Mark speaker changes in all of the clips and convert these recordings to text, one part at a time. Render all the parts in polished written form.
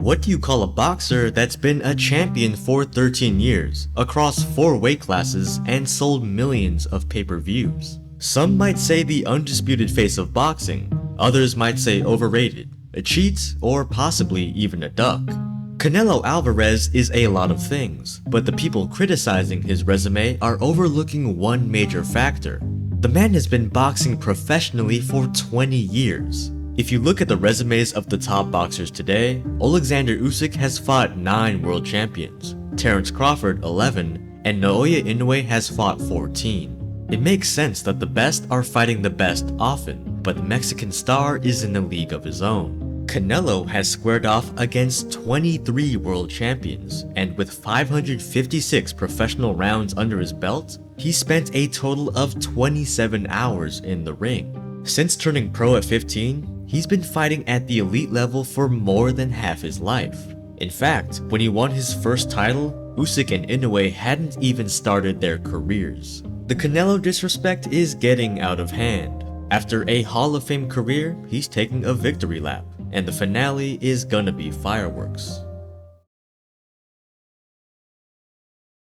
Speaker 1: What do you call a boxer that's been a champion for 13 years, across 4 weight classes, and sold millions of pay-per-views? Some might say the undisputed face of boxing, others might say overrated, a cheat, or possibly even a duck. Canelo Alvarez is a lot of things, but the people criticizing his resume are overlooking one major factor. The man has been boxing professionally for 20 years. If you look at the resumes of the top boxers today, Alexander Usyk has fought 9 world champions, Terence Crawford 11, and Naoya Inoue has fought 14. It makes sense that the best are fighting the best often, but the Mexican star is in a league of his own. Canelo has squared off against 23 world champions, and with 556 professional rounds under his belt, he spent a total of 27 hours in the ring. Since turning pro at 15, he's been fighting at the elite level for more than half his life. In fact, when he won his first title, Usyk and Inoue hadn't even started their careers. The Canelo disrespect is getting out of hand. After a Hall of Fame career, he's taking a victory lap, and the finale is gonna be fireworks.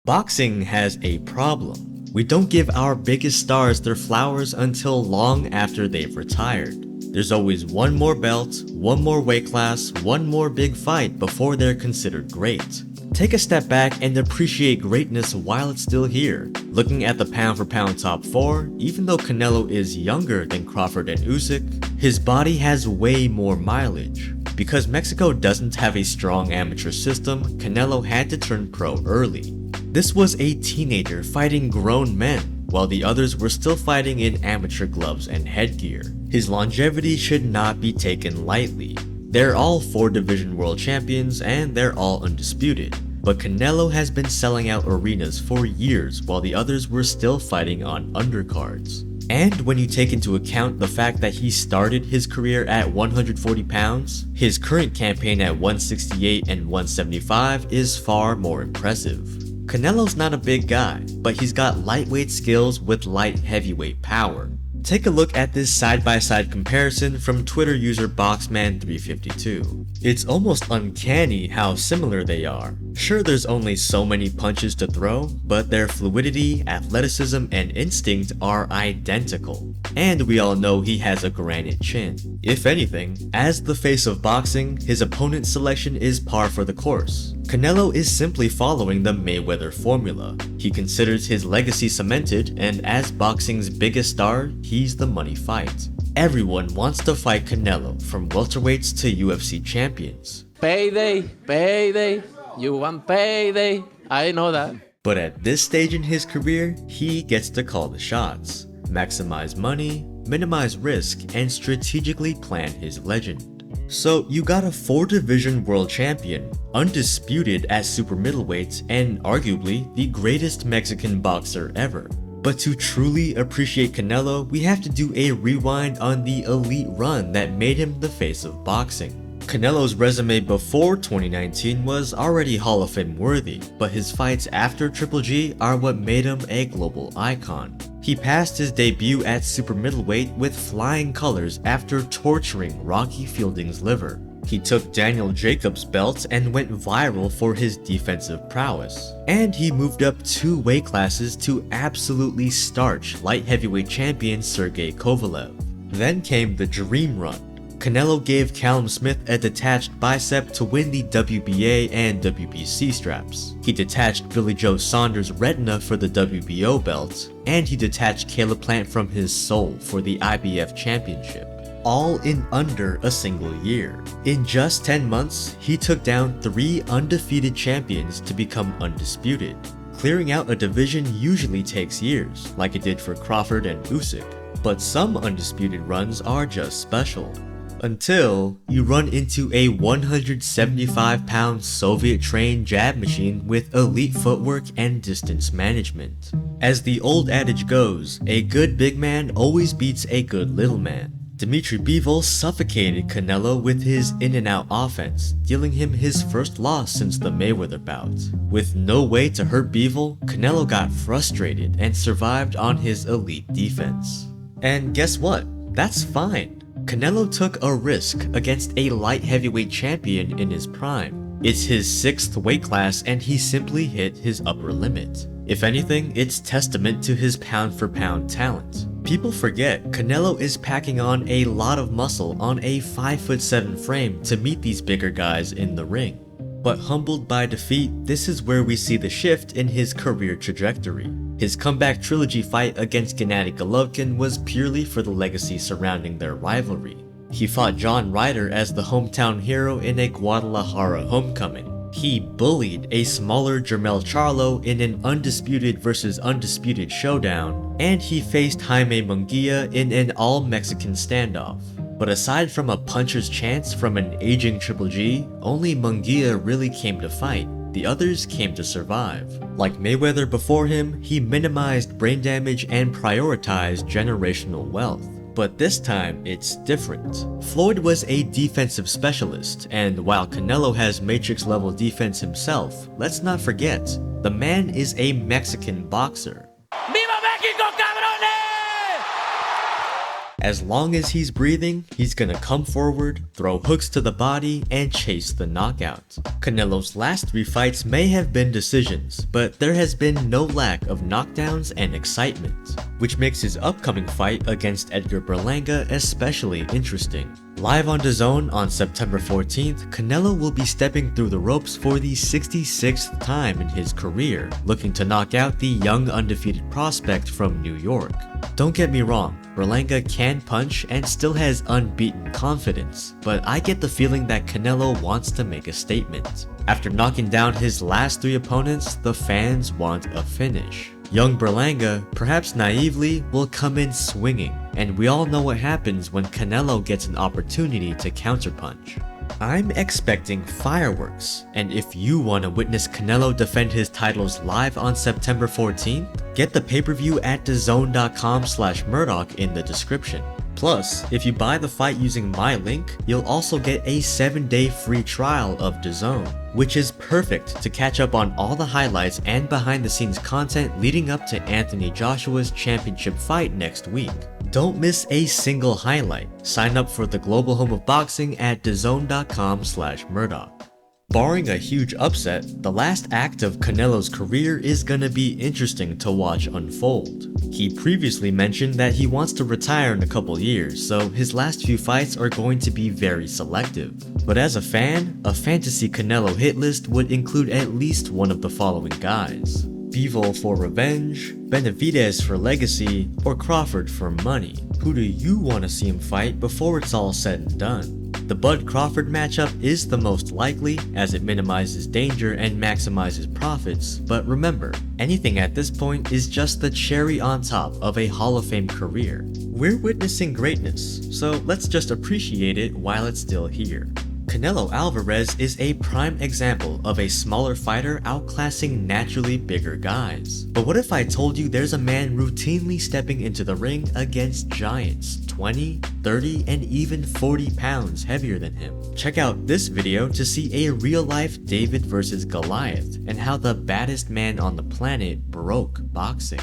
Speaker 1: Boxing has a problem. We don't give our biggest stars their flowers until long after they've retired. There's always one more belt, one more weight class, one more big fight before they're considered great. Take a step back and appreciate greatness while it's still here. Looking at the pound for pound top 4, even though Canelo is younger than Crawford and Usyk, his body has way more mileage. Because Mexico doesn't have a strong amateur system, Canelo had to turn pro early. This was a teenager fighting grown men, while the others were still fighting in amateur gloves and headgear. His longevity should not be taken lightly. They're all 4 division world champions and they're all undisputed. But Canelo has been selling out arenas for years while the others were still fighting on undercards. And when you take into account the fact that he started his career at 140 pounds, his current campaign at 168 and 175 is far more impressive. Canelo's not a big guy, but he's got lightweight skills with light heavyweight power. Take a look at this side-by-side comparison from Twitter user Boxman352. It's almost uncanny how similar they are. Sure, there's only so many punches to throw, but their fluidity, athleticism, and instinct are identical. And we all know he has a granite chin. If anything, as the face of boxing, his opponent selection is par for the course. Canelo is simply following the Mayweather formula. He considers his legacy cemented, and as boxing's biggest star, he's the money fight. Everyone wants to fight Canelo, from welterweights to UFC champions.
Speaker 2: Payday, payday, you want payday, I know that.
Speaker 1: But at this stage in his career, he gets to call the shots, maximize money, minimize risk, and strategically plan his legend. So you got a 4-division world champion, undisputed at super middleweight, and arguably the greatest Mexican boxer ever. But to truly appreciate Canelo, we have to do a rewind on the elite run that made him the face of boxing. Canelo's resume before 2019 was already Hall of Fame worthy, but his fights after Triple G are what made him a global icon. He passed his debut at super middleweight with flying colors after torturing Rocky Fielding's liver. He took Daniel Jacobs' belt and went viral for his defensive prowess. And he moved up 2 weight classes to absolutely starch light heavyweight champion Sergey Kovalev. Then came the dream run. Canelo gave Callum Smith a detached bicep to win the WBA and WBC straps. He detached Billy Joe Saunders' retina for the WBO belt, and he detached Caleb Plant from his soul for the IBF championship. All in under a single year. In just 10 months, he took down 3 undefeated champions to become undisputed. Clearing out a division usually takes years, like it did for Crawford and Usyk, but some undisputed runs are just special. Until you run into a 175-pound Soviet-trained jab machine with elite footwork and distance management. As the old adage goes, a good big man always beats a good little man. Dmitry Bivol suffocated Canelo with his in-and-out offense, dealing him his first loss since the Mayweather bout. With no way to hurt Bivol, Canelo got frustrated and survived on his elite defense. And guess what? That's fine. Canelo took a risk against a light heavyweight champion in his prime. It's his 6th weight class and he simply hit his upper limit. If anything, it's testament to his pound-for-pound talent. People forget Canelo is packing on a lot of muscle on a 5'7" frame to meet these bigger guys in the ring. But humbled by defeat, this is where we see the shift in his career trajectory. His comeback trilogy fight against Gennady Golovkin was purely for the legacy surrounding their rivalry. He fought John Ryder as the hometown hero in a Guadalajara homecoming. He bullied a smaller Jermell Charlo in an undisputed versus undisputed showdown, and he faced Jaime Munguia in an all-Mexican standoff. But aside from a puncher's chance from an aging Triple G, only Munguia really came to fight. The others came to survive. Like Mayweather before him, he minimized brain damage and prioritized generational wealth. But this time, it's different. Floyd was a defensive specialist, and while Canelo has Matrix-level defense himself, let's not forget, the man is a Mexican boxer.
Speaker 2: ¡Viva México, cabrones!
Speaker 1: As long as he's breathing, he's gonna come forward, throw hooks to the body, and chase the knockout. Canelo's last 3 fights may have been decisions, but there has been no lack of knockdowns and excitement, which makes his upcoming fight against Edgar Berlanga especially interesting. Live on DAZN on September 14th, Canelo will be stepping through the ropes for the 66th time in his career, looking to knock out the young undefeated prospect from New York. Don't get me wrong, Berlanga can punch and still has unbeaten confidence, but I get the feeling that Canelo wants to make a statement. After knocking down his last 3 opponents, the fans want a finish. Young Berlanga, perhaps naively, will come in swinging, and we all know what happens when Canelo gets an opportunity to counterpunch. I'm expecting fireworks, and if you want to witness Canelo defend his titles live on September 14th, get the pay-per-view at DAZN.com/Murdoch in the description. Plus, if you buy the fight using my link, you'll also get a 7-day free trial of DAZN, which is perfect to catch up on all the highlights and behind-the-scenes content leading up to Anthony Joshua's championship fight next week. Don't miss a single highlight. Sign up for the global home of boxing at DAZN.com/Murdoch. Barring a huge upset, the last act of Canelo's career is gonna be interesting to watch unfold. He previously mentioned that he wants to retire in a couple years, so his last few fights are going to be very selective. But as a fan, a fantasy Canelo hit list would include at least one of the following guys: Bivol for revenge, Benavidez for legacy, or Crawford for money. Who do you want to see him fight before it's all said and done? The Bud-Crawford matchup is the most likely, as it minimizes danger and maximizes profits, but remember, anything at this point is just the cherry on top of a Hall of Fame career. We're witnessing greatness, so let's just appreciate it while it's still here. Canelo Alvarez is a prime example of a smaller fighter outclassing naturally bigger guys. But what if I told you there's a man routinely stepping into the ring against giants 20, 30, and even 40 pounds heavier than him? Check out this video to see a real-life David versus Goliath and how the baddest man on the planet broke boxing.